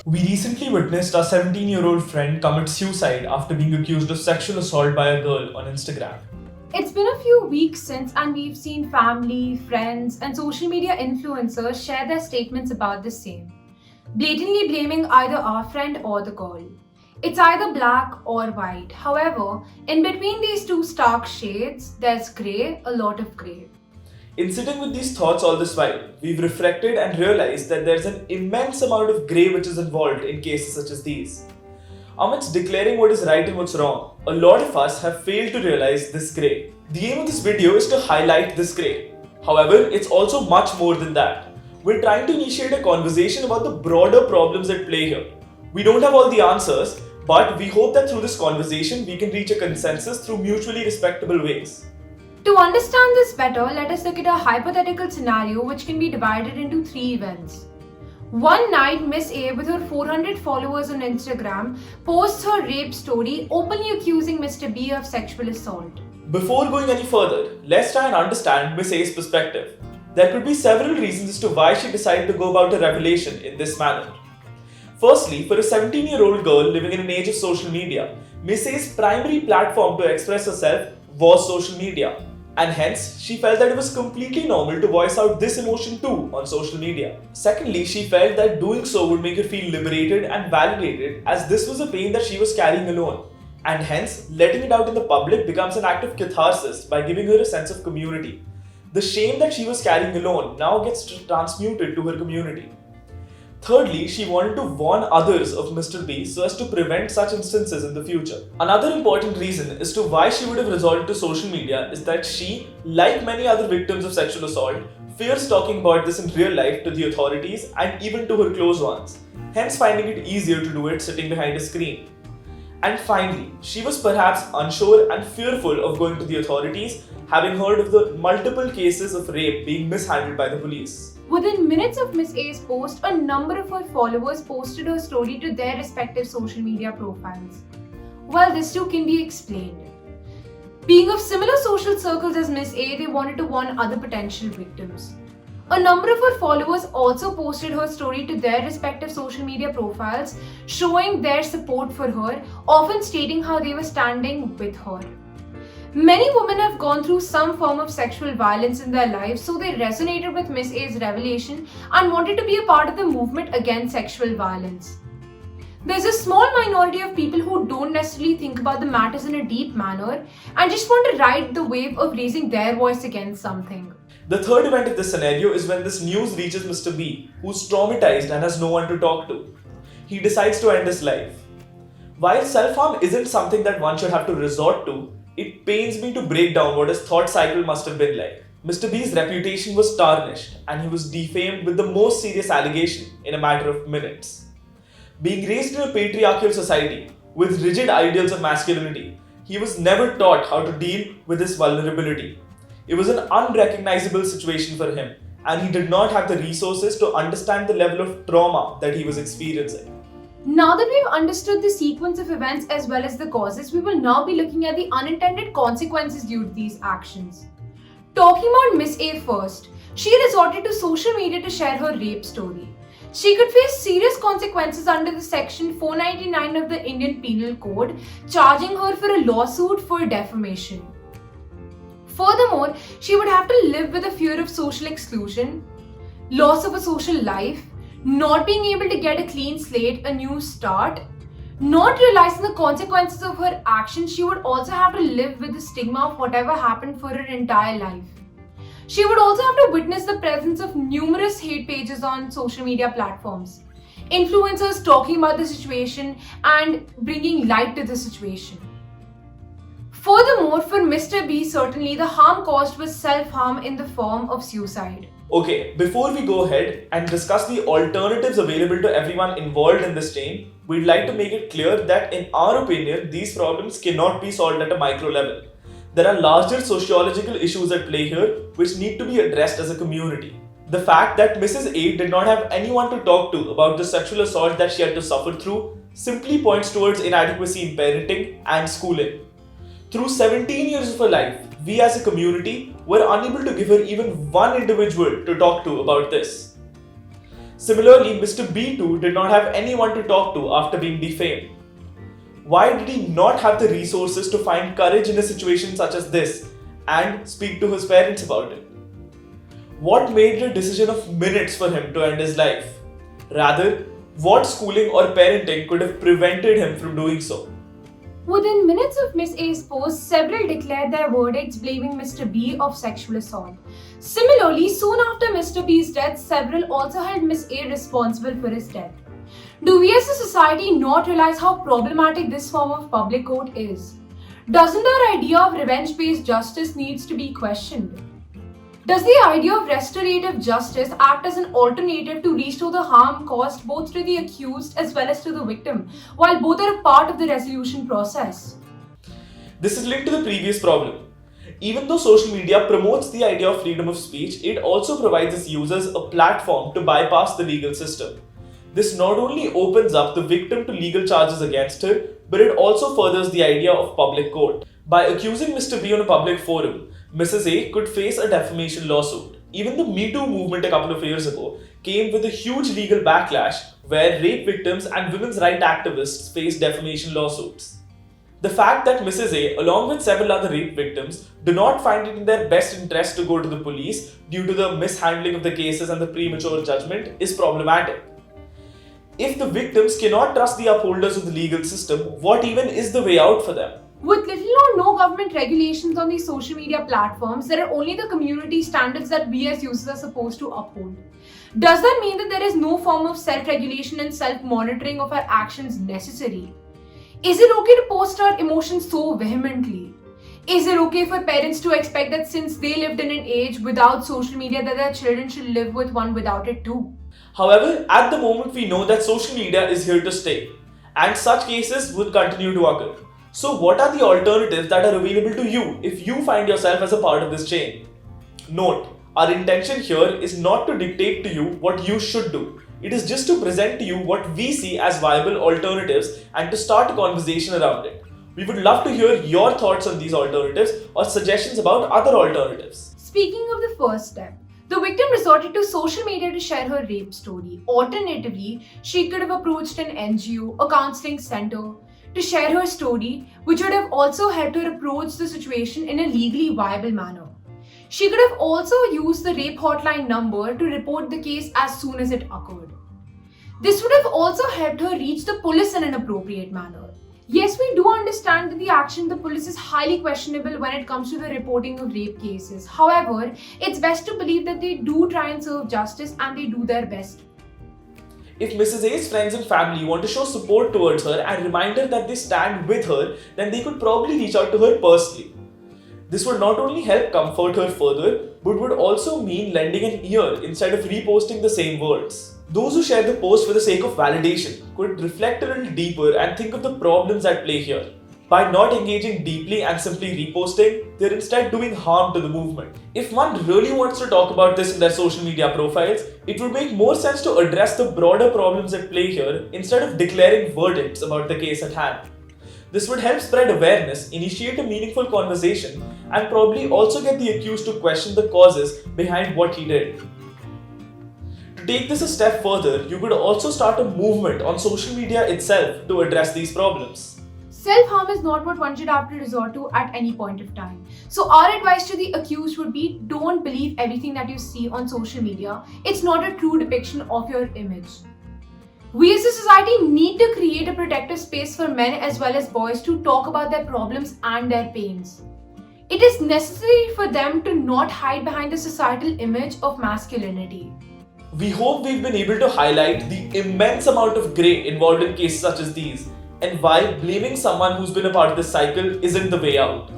We recently witnessed our 17-year-old friend commit suicide after being accused of sexual assault by a girl on Instagram. It's been a few weeks since, and we've seen family, friends, and social media influencers share their statements about the same, blatantly blaming either our friend or the girl. It's either black or white. However, in between these two stark shades, there's grey, a lot of grey. In sitting with these thoughts all this while, we've reflected and realized that there's an immense amount of grey which is involved in cases such as these. Amidst declaring what is right and what's wrong, a lot of us have failed to realize this grey. The aim of this video is to highlight this grey. However, it's also much more than that. We're trying to initiate a conversation about the broader problems at play here. We don't have all the answers, but we hope that through this conversation we can reach a consensus through mutually respectable ways. To understand this better, let us look at a hypothetical scenario which can be divided into three events. One night, Miss A, with her 400 followers on Instagram, posts her rape story, openly accusing Mr. B of sexual assault. Before going any further, let's try and understand Miss A's perspective. There could be several reasons as to why she decided to go about her revelation in this manner. Firstly, for a 17-year-old girl living in an age of social media, Miss A's primary platform to express herself was social media, and hence she felt that it was completely normal to voice out this emotion too on social media. Secondly, she felt that doing so would make her feel liberated and validated, as this was a pain that she was carrying alone, and hence letting it out in the public becomes an act of catharsis by giving her a sense of community. The shame that she was carrying alone now gets transmuted to her community. Thirdly, she wanted to warn others of Mr. B so as to prevent such instances in the future. Another important reason as to why she would have resorted to social media is that she, like many other victims of sexual assault, fears talking about this in real life to the authorities and even to her close ones, hence finding it easier to do it sitting behind a screen. And finally, she was perhaps unsure and fearful of going to the authorities, having heard of the multiple cases of rape being mishandled by the police. Within minutes of Miss A's post, a number of her followers posted her story to their respective social media profiles. Well, this too can be explained. Being of similar social circles as Miss A, they wanted to warn other potential victims. A number of her followers also posted her story to their respective social media profiles, showing their support for her, often stating how they were standing with her. Many women have gone through some form of sexual violence in their lives, so they resonated with Miss A's revelation and wanted to be a part of the movement against sexual violence. There's a small minority of people who don't necessarily think about the matters in a deep manner and just want to ride the wave of raising their voice against something. The third event of this scenario is when this news reaches Mr. B, who's traumatized and has no one to talk to. He decides to end his life. While self-harm isn't something that one should have to resort to, it pains me to break down what his thought cycle must have been like. Mr. B's reputation was tarnished and he was defamed with the most serious allegation in a matter of minutes. Being raised in a patriarchal society with rigid ideals of masculinity, he was never taught how to deal with this vulnerability. It was an unrecognizable situation for him, and he did not have the resources to understand the level of trauma that he was experiencing. Now that we've understood the sequence of events as well as the causes, we will now be looking at the unintended consequences due to these actions. Talking about Miss A first, she resorted to social media to share her rape story. She could face serious consequences under the section 499 of the Indian Penal Code, charging her for a lawsuit for defamation. Furthermore, she would have to live with a fear of social exclusion, loss of a social life, not being able to get a clean slate, a new start, not realizing the consequences of her actions. She would also have to live with the stigma of whatever happened for her entire life. She would also have to witness the presence of numerous hate pages on social media platforms, influencers talking about the situation and bringing light to the situation. Furthermore, for Mr. B, certainly the harm caused was self-harm in the form of suicide. Okay, before we go ahead and discuss the alternatives available to everyone involved in this chain, we'd like to make it clear that in our opinion, these problems cannot be solved at a micro level. There are larger sociological issues at play here which need to be addressed as a community. The fact that Mrs. A did not have anyone to talk to about the sexual assault that she had to suffer through simply points towards inadequacy in parenting and schooling. Through 17 years of her life, we as a community were unable to give her even one individual to talk to about this. Similarly, Mr. B too did not have anyone to talk to after being defamed. Why did he not have the resources to find courage in a situation such as this and speak to his parents about it? What made the decision of minutes for him to end his life? Rather, what schooling or parenting could have prevented him from doing so? Within minutes of Miss A's post, several declared their verdicts blaming Mr. B of sexual assault. Similarly, soon after Mr. B's death, several also held Miss A responsible for his death. Do we as a society not realize how problematic this form of public court is? Doesn't our idea of revenge-based justice needs to be questioned? Does the idea of restorative justice act as an alternative to restore the harm caused both to the accused as well as to the victim, while both are a part of the resolution process? This is linked to the previous problem. Even though social media promotes the idea of freedom of speech, it also provides its users a platform to bypass the legal system. This not only opens up the victim to legal charges against her, but it also furthers the idea of public court. By accusing Mr. B on a public forum, Mrs. A could face a defamation lawsuit. Even the Me Too movement a couple of years ago came with a huge legal backlash where rape victims and women's rights activists faced defamation lawsuits. The fact that Mrs. A, along with several other rape victims, do not find it in their best interest to go to the police due to the mishandling of the cases and the premature judgment is problematic. If the victims cannot trust the upholders of the legal system, what even is the way out for them? With little or no government regulations on these social media platforms, there are only the community standards that we as users are supposed to uphold. Does that mean that there is no form of self-regulation and self-monitoring of our actions necessary? Is it okay to post our emotions so vehemently? Is it okay for parents to expect that since they lived in an age without social media that their children should live with one without it too? However, at the moment we know that social media is here to stay, and such cases will continue to occur. So what are the alternatives that are available to you if you find yourself as a part of this chain? Note, our intention here is not to dictate to you what you should do. It is just to present to you what we see as viable alternatives and to start a conversation around it. We would love to hear your thoughts on these alternatives or suggestions about other alternatives. Speaking of the first step, the victim resorted to social media to share her rape story. Alternatively, she could have approached an NGO, a counseling center, to share her story, which would have also helped her approach the situation in a legally viable manner. She could have also used the rape hotline number to report the case as soon as it occurred. This would have also helped her reach the police in an appropriate manner. Yes, we do understand that the action of the police is highly questionable when it comes to the reporting of rape cases. However, it's best to believe that they do try and serve justice and they do their best. If Mrs. A's friends and family want to show support towards her and remind her that they stand with her, then they could probably reach out to her personally. This would not only help comfort her further, but would also mean lending an ear instead of reposting the same words. Those who share the post for the sake of validation could reflect a little deeper and think of the problems at play here. By not engaging deeply and simply reposting, they're instead doing harm to the movement. If one really wants to talk about this in their social media profiles, it would make more sense to address the broader problems at play here instead of declaring verdicts about the case at hand. This would help spread awareness, initiate a meaningful conversation, and probably also get the accused to question the causes behind what he did. To take this a step further, you could also start a movement on social media itself to address these problems. Self-harm is not what one should have to resort to at any point of time. So our advice to the accused would be, don't believe everything that you see on social media. It's not a true depiction of your image. We as a society need to create a protective space for men as well as boys to talk about their problems and their pains. It is necessary for them to not hide behind the societal image of masculinity. We hope we've been able to highlight the immense amount of grey involved in cases such as these, and why blaming someone who's been a part of this cycle isn't the way out.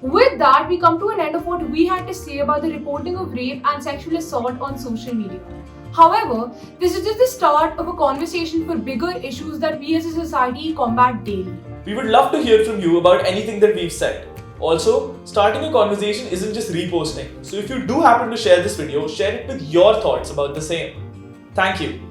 With that, we come to an end of what we had to say about the reporting of rape and sexual assault on social media. However, this is just the start of a conversation for bigger issues that we as a society combat daily. We would love to hear from you about anything that we've said. Also, starting a conversation isn't just reposting, so if you do happen to share this video, share it with your thoughts about the same. Thank you.